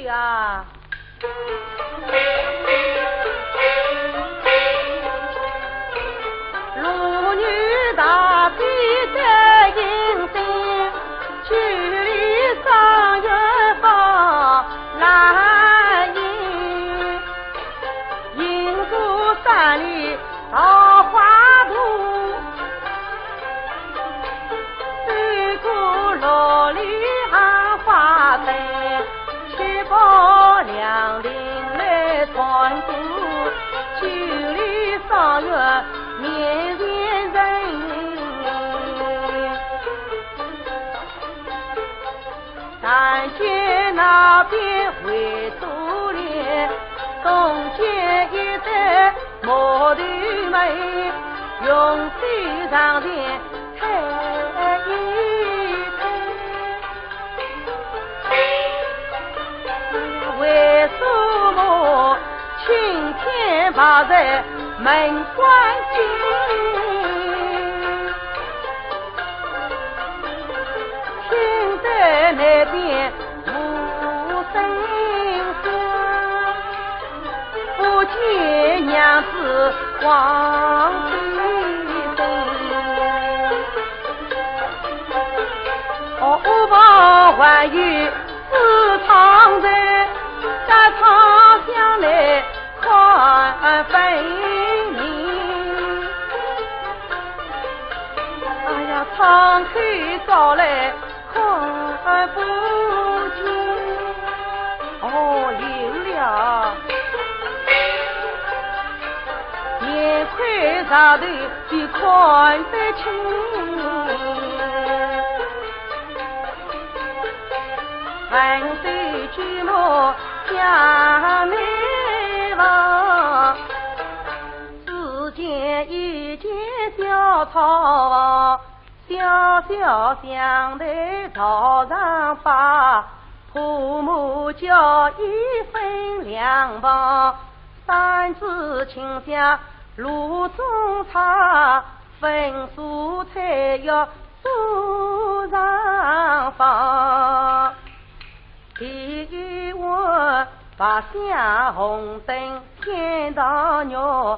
去啊！路女大比的银锭，距离上月方蓝银，银珠山里桃花渡，水库落里杏花灯，七宝两林来传古，距离上月面前人，但见那边回头脸，东见一对毛头妹，用手上前抬一抬，为什么晴天把在门关紧？听得那边无声响，不见娘子往回走。我把还有四场人，在场乡来看分明。哎呀，敞开招来看不见，哦，有了。眼快上头就看得清，横手举目向内望，只见一间小草房，小小香台朝上摆，铺木叫一分两旁，三枝清香炉中茶，粉蔬菜要桌上放。第一碗白香红灯天堂肉，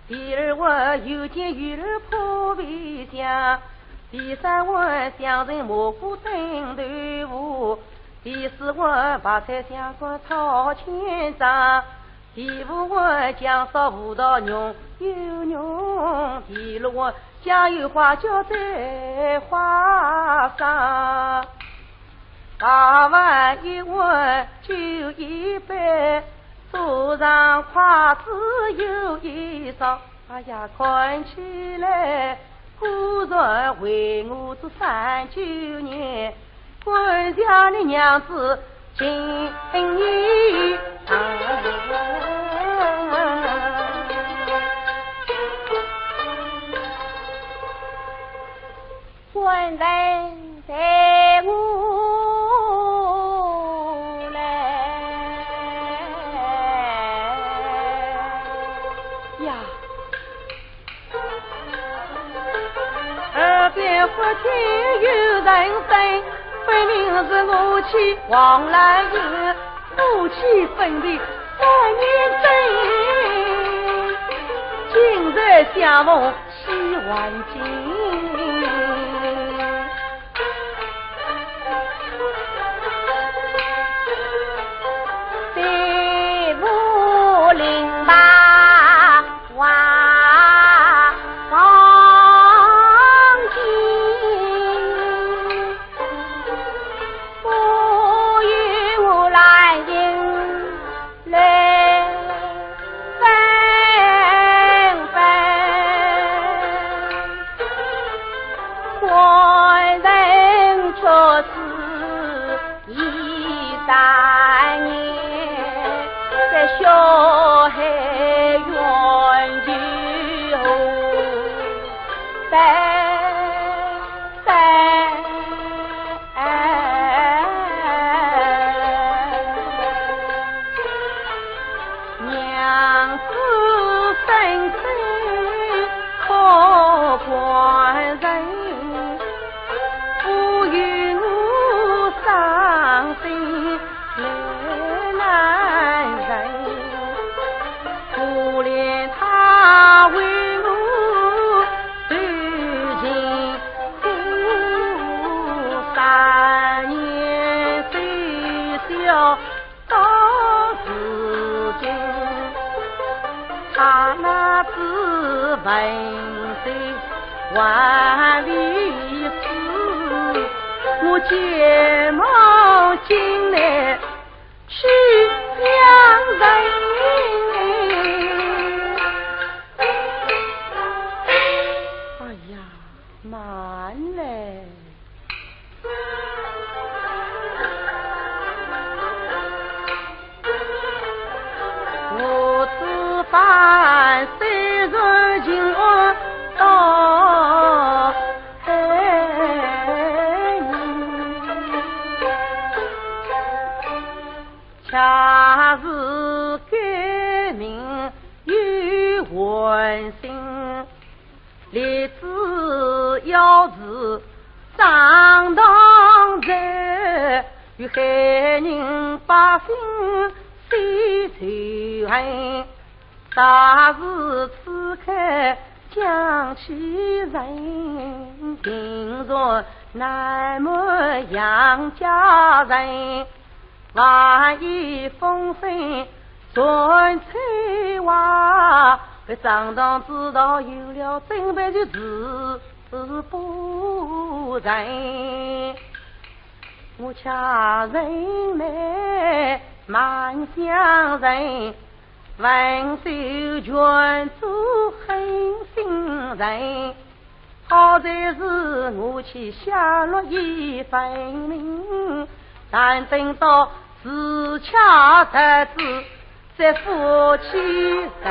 第二碗有见鱼儿破皮香，第三碗香橙蘑菇炖豆腐，第四碗白菜香瓜炒千张，第五碗酱烧葡萄浓又浓，第六碗酱油花椒在花上。八碗一碗酒一杯，桌上筷子有一双。哎呀，看起来果然为我这39年，关家的娘子情意官人在我边福天有人生，分明是我妻王兰英，夫妻分别3年整，今日相逢喜万金。在武陵吧哇了到如今，他那只文水万里思，我急忙进来去相认。哎呀，慢嘞！我吃饭虽然今晚到黑恰是革命有温馨，立志要是上当者，与害人百姓谁仇恨？大是此刻讲起人，平若难么杨家人，万一风声传吹话，被上当知道有了准备就自不仁。我家人来满乡人，文秀全主狠心人，好在是我去下落已分明，但等到自洽才知在夫妻人。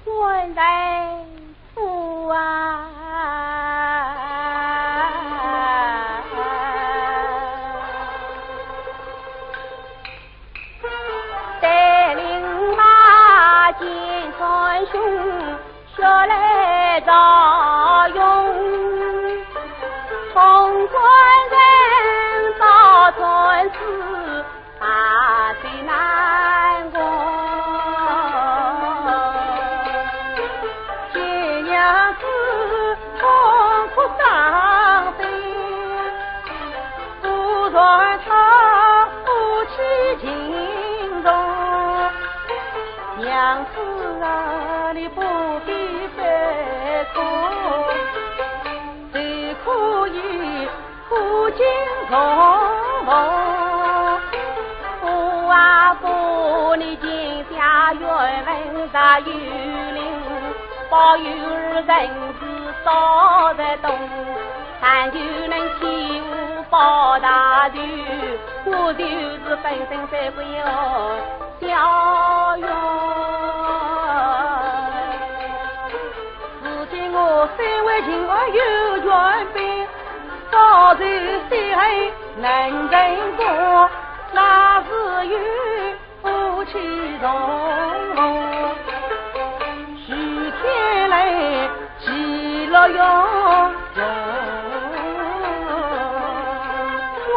问人夫啊，带领马进川兄学来照用，从官人到村子大水难过，今娘子痛苦伤心，不传他夫妻情重，娘子啊，你不必悲苦，谁可以苦尽重父啊父，你今下愿闻大有灵，保佑人子少得动，但求能起舞报大仇，我就是本身才不要小冤。如今我身为情儿有权柄，早就谁还能人过，那是与夫妻同，许天来其乐永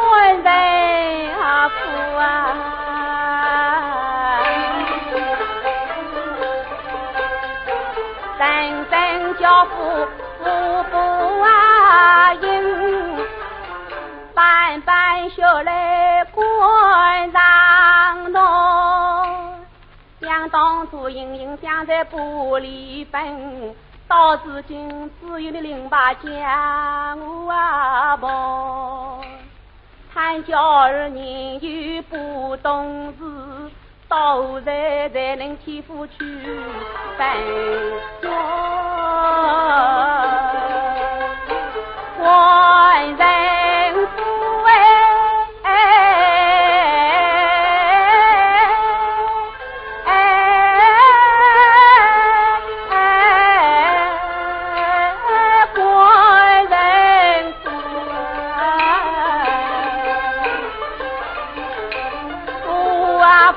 问人啊父啊，真正教父父父啊应，半半学来官上弄，想当初隐隐想在不离本，到如今只有你领把将我啊抱，参教儿人又不懂事，到后来才能替父去分官人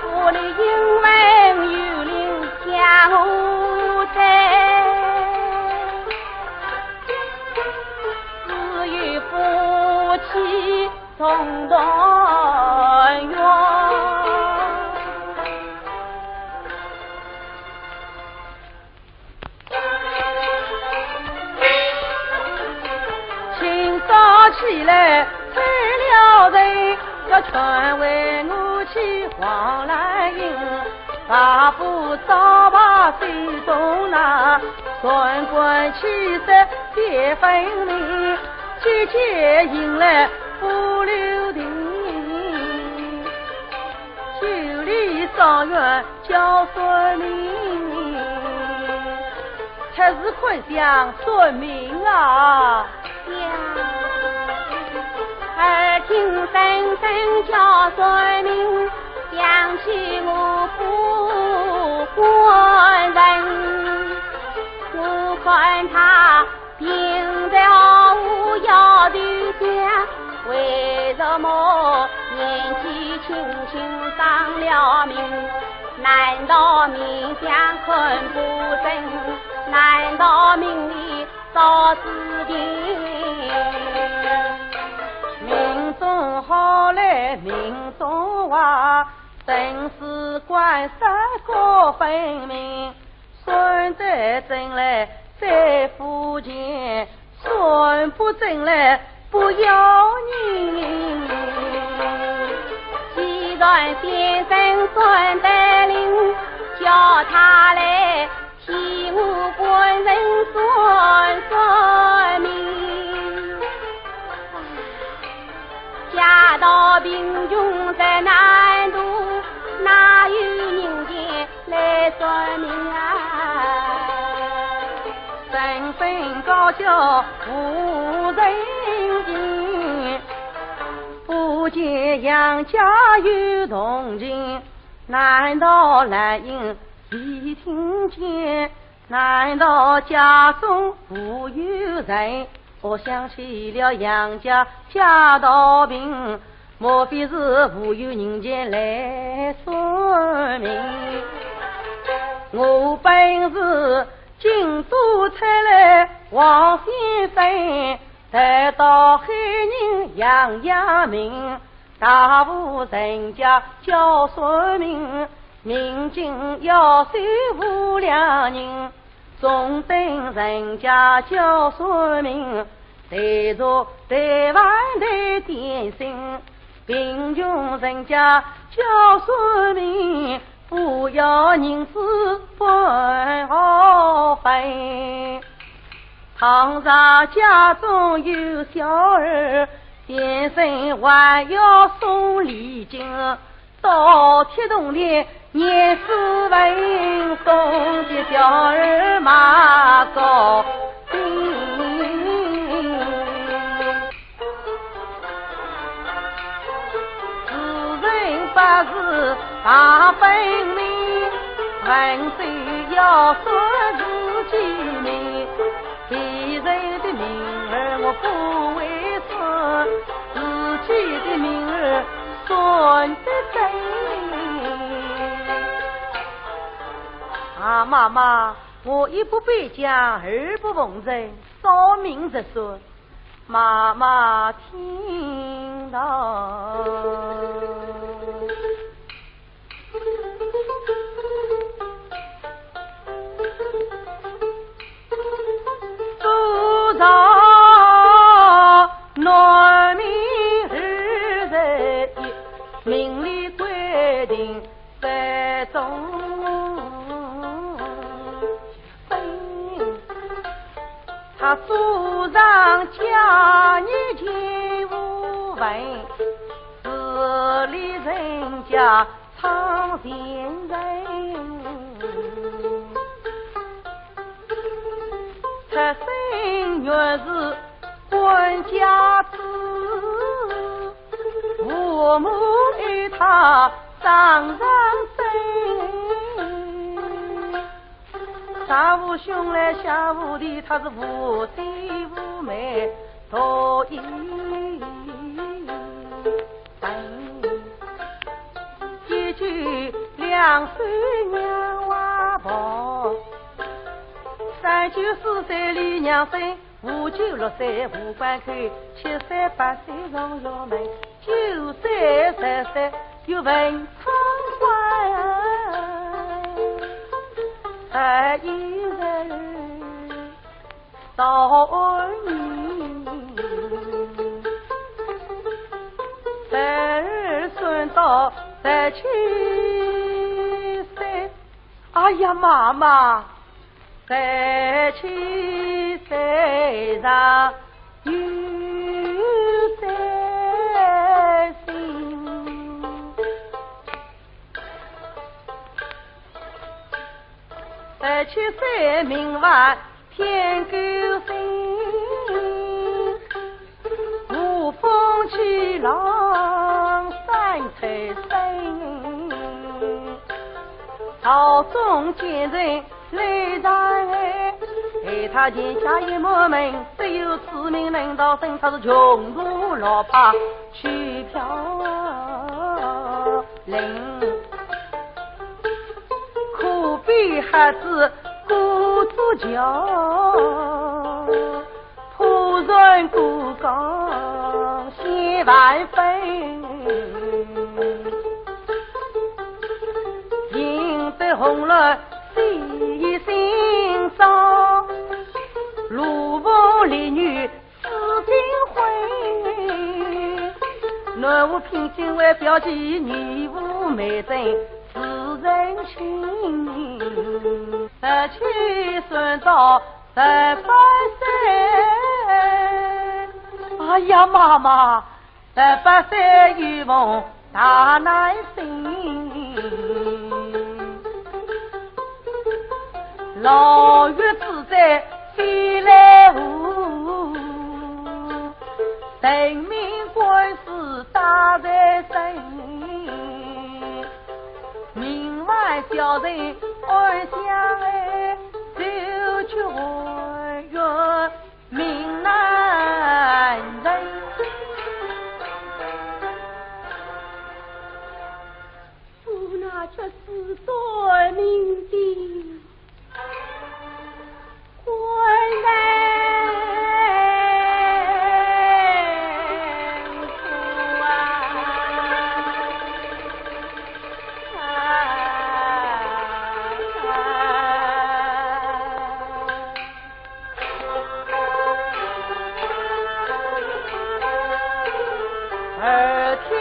夫你因为有灵家我在起来催了人，要全为我去黄兰营。大步早把水中拿，转关气色别分明，节节迎来不留tình。九里上元叫孙明，才是困乡孙明啊！耳听声声叫孙明，想起我不官人，我看他病在无药的家，为什么年纪轻轻丧了命？难道命相看不真？难道命里遭死定？命中好来命中坏，生死关三个分明。孙在正来在福建，孙不正来不要你。既然先生孙带领，叫他来替我官人算命。家道贫穷在南都，哪有人间来算命啊？身份高叫无人见，不见杨家有动静，难道兰英已听见？难道家中无有人？我想起了杨家家道病，莫非是无有人间来算命？我本是京都出来王先生，得到黑人杨家名，大户人家叫孙明，明经要收无良人，中等人家叫孙明，带着台湾的点心，贫穷人家叫孙明，不要银子不好分。倘若家中有小儿，先生还要送礼金，到铁洞里念诗文，送给小儿马高兴。世人八字大分明，万岁要说自己命，别人的名儿我不会说，自己的名儿算得真。啊，妈妈，我一不背讲，二不奉承，少命着说，妈妈听到。多少农民日日命里规定在中分，他书上讲你前无闻，这里人家唱闲人。出生若是官家子，父母爱他上上身，上无兄来下无弟，他是无弟无妹多一分，一句两岁娘娃抱，三九四岁李娘生，五九六岁五官口，七岁八岁荣耀门，九岁十岁有文昌官，一人到儿女。到17岁，哎呀妈妈，17岁上有在心，17岁明晚天高兴，无风起浪山翠深，朝中见人来上海，爱他天下一门门，只有此名领导生，他是穷途老怕去飘零，苦逼孩子孤足桥，仆人孤岗千万分，赢得红了喜心上，如风丽女似金辉，男无品行为表记，女无美珍是人情，17算到18岁，哎呀妈妈，18岁有梦大难醒，老月自在飞来无，人民官司大在身，明晚叫人爱相爱，就去爱月命难人。夫那却是算命的官人夫啊！耳听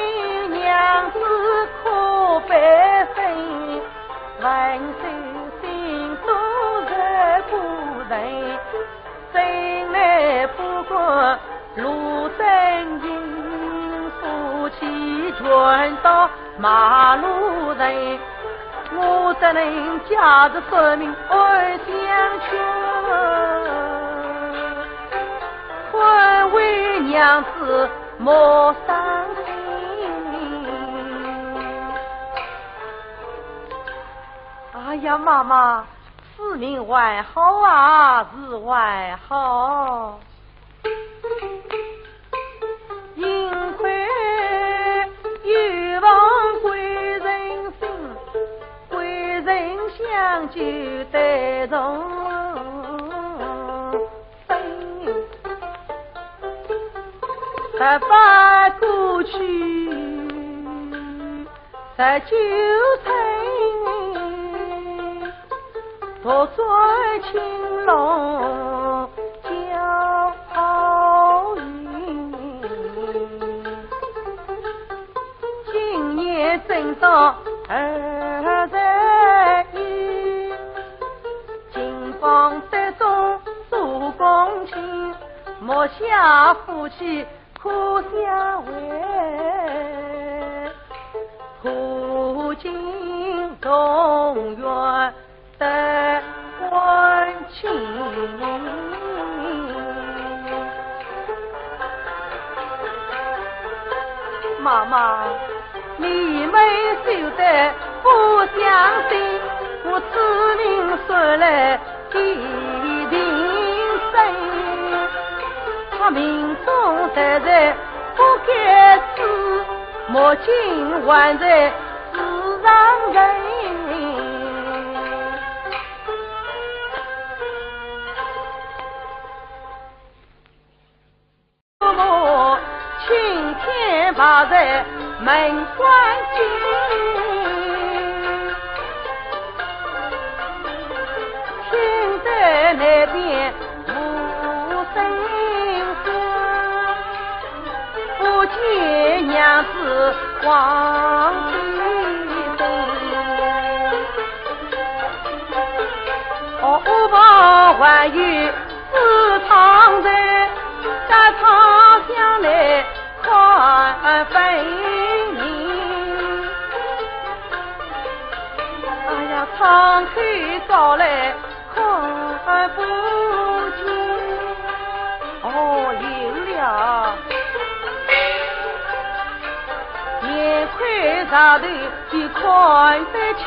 娘子哭悲声，万岁心中热不人，真来不过路灯影，夫妻全到马路人，我只能假着说明爱相劝，宽慰娘子莫伤心。哎呀妈妈，此命还好啊，是还好，幸亏有望贵人心，贵人相救得容分，白发过去19岁，多帅青龙骄傲云，今年正当21，金榜得中做公卿，莫下夫妻苦相为，苦尽同源得关情。妈妈，你们休得不相信，我此命说来一定真，他命中实在不该死，莫尽还在世上人。我青天把在门关紧，听得那边无声声，不见娘子望西东，欧巴还有四常人，在他乡来看分明。哎呀，敞开招来看不清，哦，有了。眼快上头就看得清，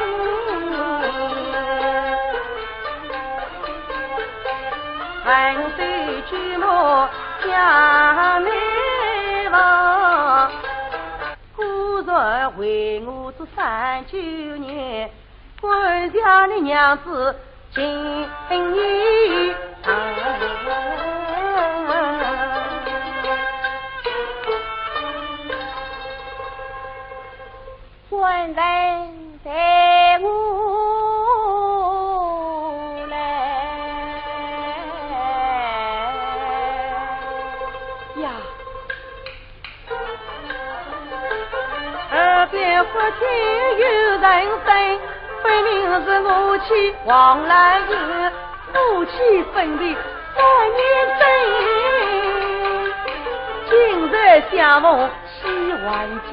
万岁举目向南望，古人为我做39年，关下的娘子今年官人带我来呀，耳边忽听有人声，分明是母亲王兰英，夫妻分别3年整，今日相逢喜万金。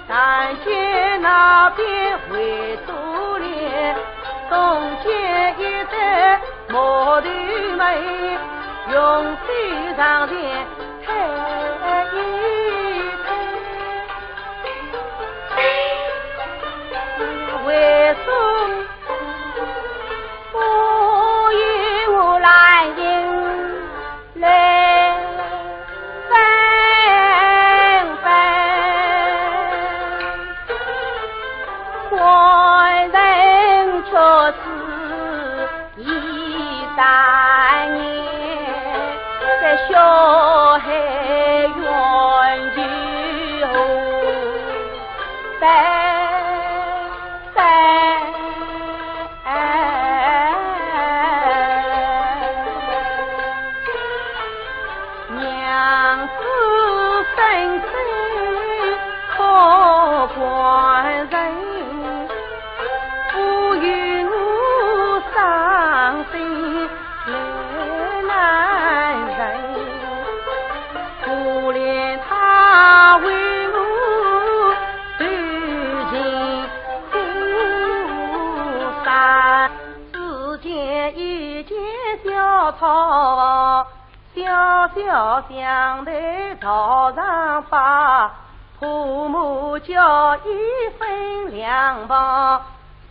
南街那边回都连，东街一带毛头妹，用手上前抬一抬，为什不与我来迎来分分，官人却是13年，在小海远去后娘子深深可关人，不与我伤心来难忍，可怜他为我受尽苦山，只见一间小草房，小小香台朝上摆，父母叫一分两旁，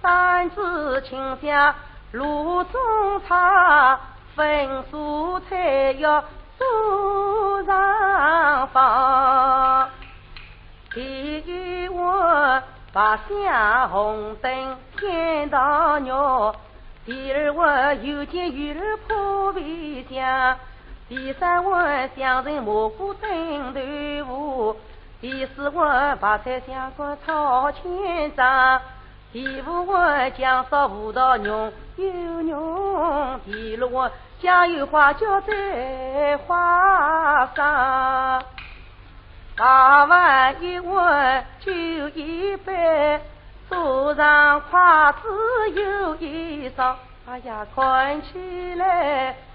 三枝清香炉中茶，粉蔬菜要桌上放。第一碗白香红灯天堂肉，第二碗有见鱼儿破皮香，第三碗香橙蘑菇炖豆腐，第四碗白菜香瓜炒千张，第五碗酱烧葡萄浓又浓，第六碗酱油花椒在花上，八碗一碗酒一杯，桌上筷子有一双，哎呀，看起来